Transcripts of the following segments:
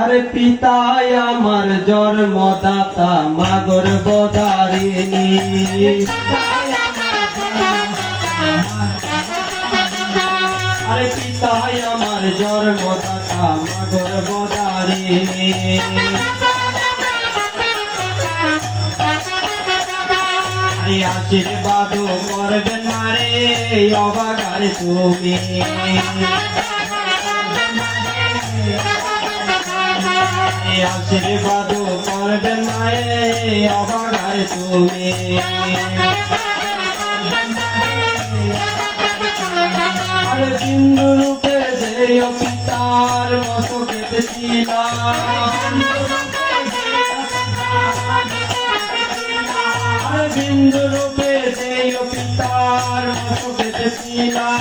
আরে পিতাই আমার জন্মদাতা মা গর্ভধারিণী আরে পিতাই আমার জন্মদাতা মা গর্ভধারিণী আশীর্বাদ করবে না রে অবাগার তুমি আশীর্বাদ করবে না রে অবাগার তুমি আর বিন্দু রূপে যে পিতার মতো কেটেছিলাম বিন্দু রূপে যে পিতার মতো কেটেছিলাম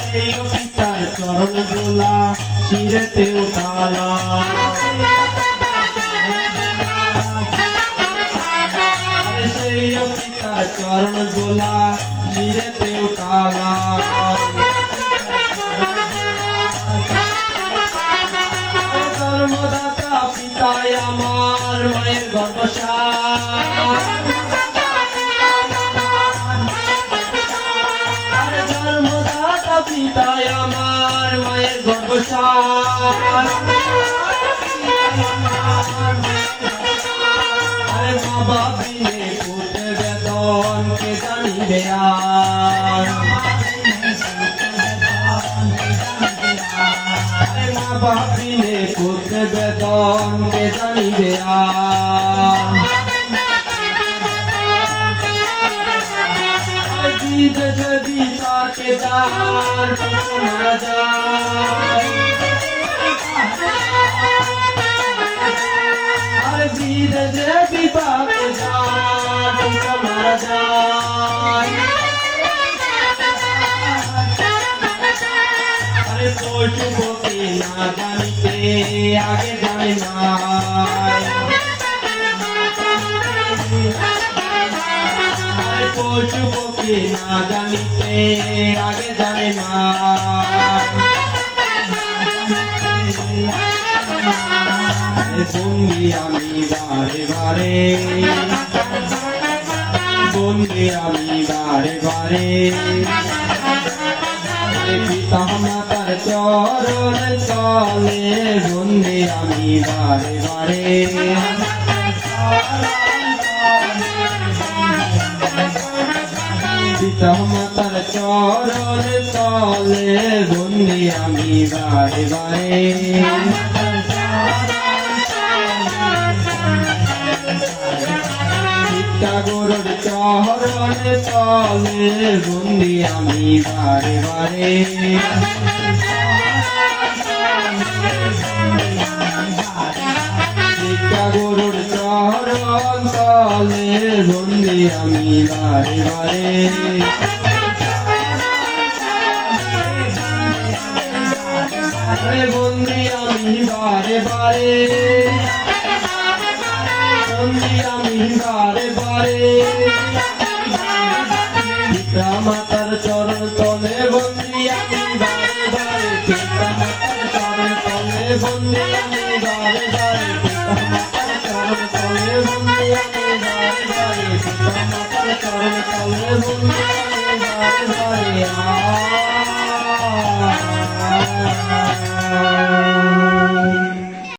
সেই পিতার চরণ দোলা শিরেতে উঠালাম সেই পিতার চরণ দোলা শিরেতে উঠালাম জন্মদাতা পিতাই আমার মায়ের গর্ভসার জন্মদাতা পিতাই আমার মায়ের গর্ভসার আরে বাবা বিনে পুত্র বেদন কে জানিবে আর বাপিনে পুত্র বেদন কে জানিবে বিদেশে বিপাকে যার মারা যায় আর বিদেশে বিপাকে যার মারা যায় আরে পশুপতি না জানিতে আগে জানে না আরে পশুপতি না জানিতে আগে জানে না বন্দি আমি বারে বারে বন্দি আমি বারে বারে পিতা মাতার চরণ তলে বন্দি আমি বারে বারে পিতা মাতার চরণ তলে বন্দি আমি বারে বারে গরুর চরণ তলে বন্দি আমি বারে বারে গরুর চরণ তলে বন্দি আমি বারে বারে বন্দি আমি বারে বারে বন্দি আমি বারে বারে পিতা মাতার চরণ তলে বন্দি আমি বারে বারে পিতা মাতার চরণ তলে বন্দি আমি বারে বারে পিতা মাতার চরণ তলে বন্দি আমি বারে বারে পিতা মাতার চরণ তলে বন্দি আমি বারে বারে